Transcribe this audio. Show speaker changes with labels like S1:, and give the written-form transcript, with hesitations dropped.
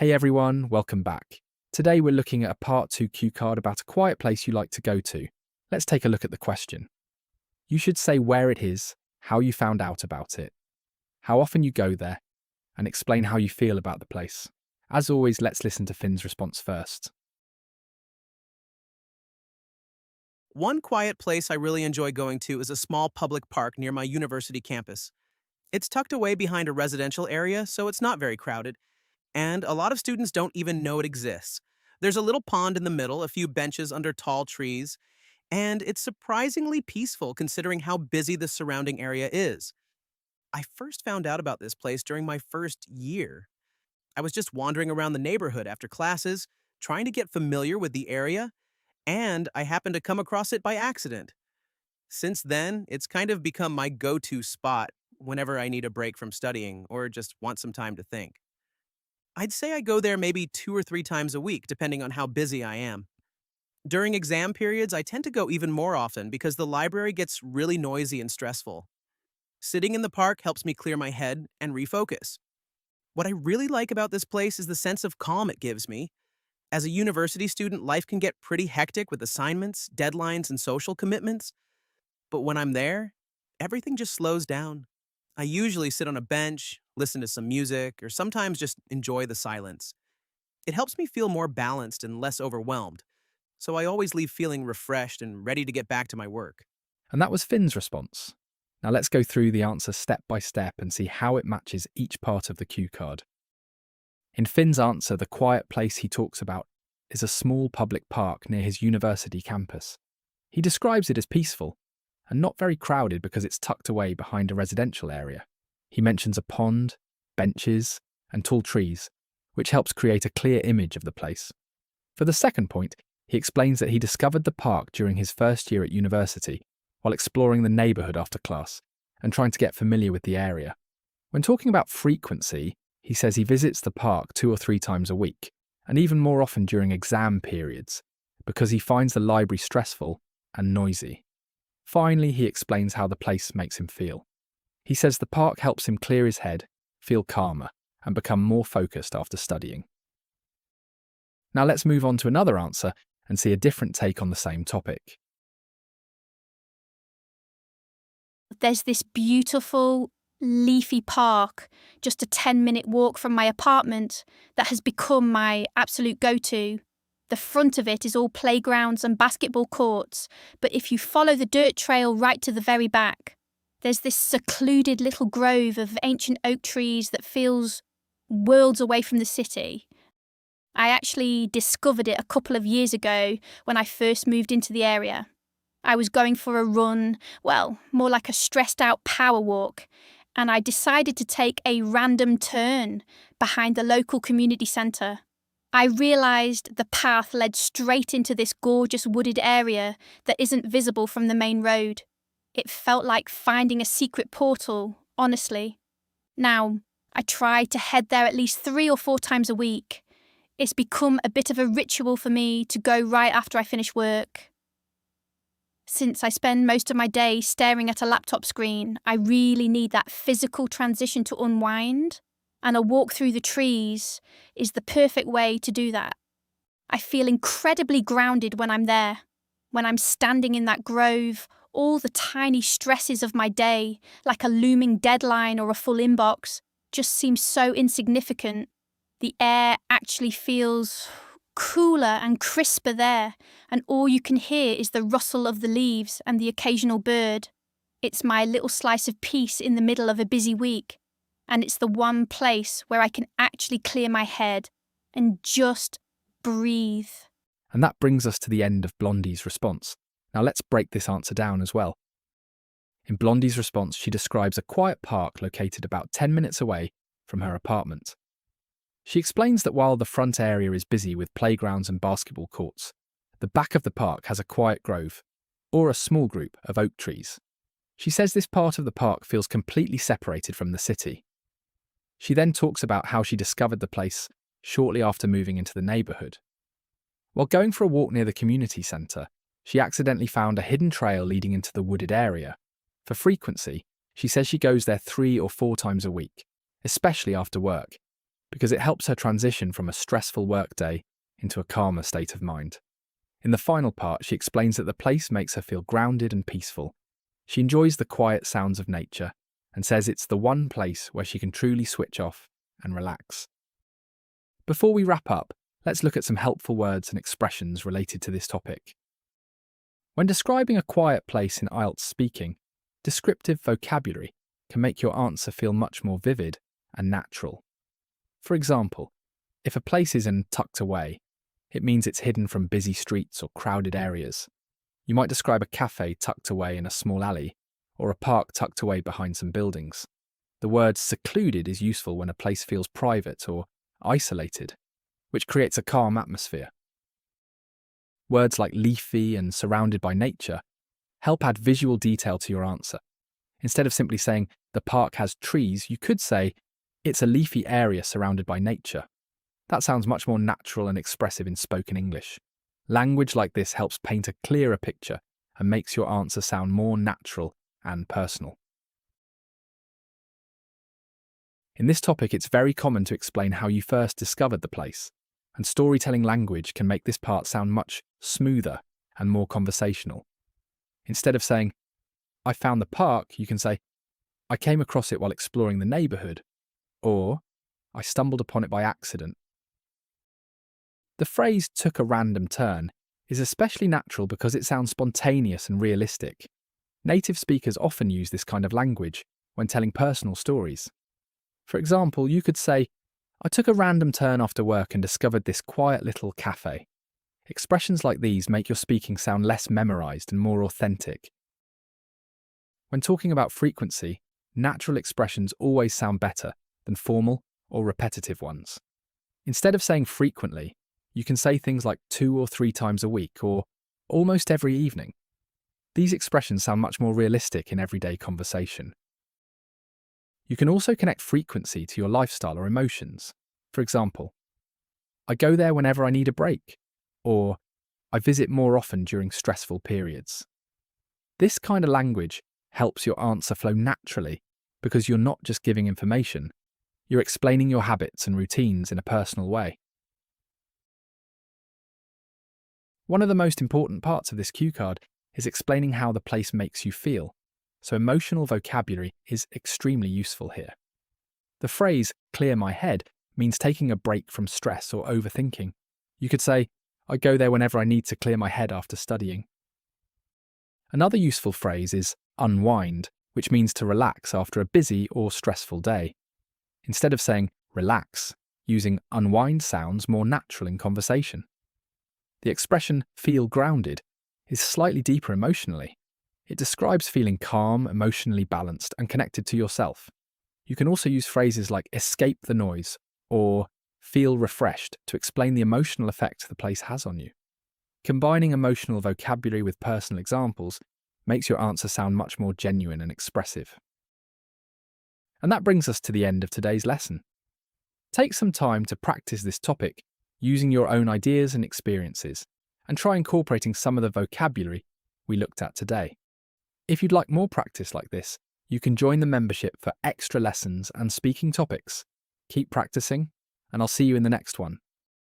S1: Hey everyone, welcome back. Today we're looking at a part 2 cue card about a quiet place you like to go to. Let's take a look at the question. You should say where it is, how you found out about it, how often you go there, and explain how you feel about the place. As always, let's listen to Finn's response first.
S2: One quiet place I really enjoy going to is a small public park near my university campus. It's tucked away behind a residential area, so it's not very crowded, and a lot of students don't even know it exists. There's a little pond in the middle, a few benches under tall trees, and it's surprisingly peaceful considering how busy the surrounding area is. I first found out about this place during my first year. I was just wandering around the neighborhood after classes, trying to get familiar with the area, and I happened to come across it by accident. Since then, it's kind of become my go-to spot whenever I need a break from studying or just want some time to think. I'd say I go there maybe 2 or 3 times a week, depending on how busy I am. During exam periods, I tend to go even more often because the library gets really noisy and stressful. Sitting in the park helps me clear my head and refocus. What I really like about this place is the sense of calm it gives me. As a university student, life can get pretty hectic with assignments, deadlines, and social commitments. But when I'm there, everything just slows down. I usually sit on a bench, listen to some music, or sometimes just enjoy the silence. It helps me feel more balanced and less overwhelmed, so I always leave feeling refreshed and ready to get back to my work.
S1: And that was Finn's response. Now let's go through the answer step by step and see how it matches each part of the cue card. In Finn's answer, the quiet place he talks about is a small public park near his university campus. He describes it as peaceful and not very crowded because it's tucked away behind a residential area. He mentions a pond, benches, and tall trees, which helps create a clear image of the place. For the second point, he explains that he discovered the park during his first year at university while exploring the neighbourhood after class and trying to get familiar with the area. When talking about frequency, he says he visits the park 2 or 3 times a week, and even more often during exam periods, because he finds the library stressful and noisy. Finally, he explains how the place makes him feel. He says the park helps him clear his head, feel calmer, and become more focused after studying. Now let's move on to another answer and see a different take on the same topic.
S3: There's this beautiful, leafy park, just a 10-minute walk from my apartment, that has become my absolute go-to. The front of it is all playgrounds and basketball courts, but if you follow the dirt trail right to the very back, there's this secluded little grove of ancient oak trees that feels worlds away from the city. I actually discovered it a couple of years ago when I first moved into the area. I was going for a run, well, more like a stressed-out power walk, and I decided to take a random turn behind the local community centre. I realised the path led straight into this gorgeous wooded area that isn't visible from the main road. It felt like finding a secret portal, honestly. Now, I try to head there at least 3 or 4 times a week. It's become a bit of a ritual for me to go right after I finish work. Since I spend most of my day staring at a laptop screen, I really need that physical transition to unwind, and a walk through the trees is the perfect way to do that. I feel incredibly grounded when I'm there. When I'm standing in that grove, all the tiny stresses of my day, like a looming deadline or a full inbox, just seem so insignificant. The air actually feels cooler and crisper there, and all you can hear is the rustle of the leaves and the occasional bird. It's my little slice of peace in the middle of a busy week, and it's the one place where I can actually clear my head and just breathe.
S1: And that brings us to the end of Blondie's response. Now let's break this answer down as well. In Blondie's response, she describes a quiet park located about 10 minutes away from her apartment. She explains that while the front area is busy with playgrounds and basketball courts, the back of the park has a quiet grove, or a small group of oak trees. She says this part of the park feels completely separated from the city. She then talks about how she discovered the place shortly after moving into the neighbourhood. While going for a walk near the community centre, she accidentally found a hidden trail leading into the wooded area. For frequency, she says she goes there 3 or 4 times a week, especially after work, because it helps her transition from a stressful workday into a calmer state of mind. In the final part, she explains that the place makes her feel grounded and peaceful. She enjoys the quiet sounds of nature and says it's the one place where she can truly switch off and relax. Before we wrap up, let's look at some helpful words and expressions related to this topic. When describing a quiet place in IELTS speaking, descriptive vocabulary can make your answer feel much more vivid and natural. For example, if a place is tucked away, it means it's hidden from busy streets or crowded areas. You might describe a cafe tucked away in a small alley, or a park tucked away behind some buildings. The word secluded is useful when a place feels private or isolated, which creates a calm atmosphere. Words like leafy and surrounded by nature help add visual detail to your answer. Instead of simply saying, the park has trees, you could say, it's a leafy area surrounded by nature. That sounds much more natural and expressive in spoken English. Language like this helps paint a clearer picture and makes your answer sound more natural and personal. In this topic, it's very common to explain how you first discovered the place, and storytelling language can make this part sound much smoother and more conversational. Instead of saying, I found the park, you can say, I came across it while exploring the neighbourhood, or I stumbled upon it by accident. The phrase took a random turn is especially natural because it sounds spontaneous and realistic. Native speakers often use this kind of language when telling personal stories. For example, you could say, I took a random turn after work and discovered this quiet little cafe. Expressions like these make your speaking sound less memorized and more authentic. When talking about frequency, natural expressions always sound better than formal or repetitive ones. Instead of saying frequently, you can say things like 2 or 3 times a week or almost every evening. These expressions sound much more realistic in everyday conversation. You can also connect frequency to your lifestyle or emotions. For example, I go there whenever I need a break, or I visit more often during stressful periods. This kind of language helps your answer flow naturally because you're not just giving information, you're explaining your habits and routines in a personal way. One of the most important parts of this cue card is explaining how the place makes you feel, so emotional vocabulary is extremely useful here. The phrase, clear my head, means taking a break from stress or overthinking. You could say, I go there whenever I need to clear my head after studying. Another useful phrase is unwind, which means to relax after a busy or stressful day. Instead of saying relax, using unwind sounds more natural in conversation. The expression feel grounded is slightly deeper emotionally. It describes feeling calm, emotionally balanced, and connected to yourself. You can also use phrases like escape the noise or feel refreshed to explain the emotional effect the place has on you. Combining emotional vocabulary with personal examples makes your answer sound much more genuine and expressive. And that brings us to the end of today's lesson. Take some time to practice this topic using your own ideas and experiences, and try incorporating some of the vocabulary we looked at today. If you'd like more practice like this, you can join the membership for extra lessons and speaking topics. Keep practicing, and I'll see you in the next one.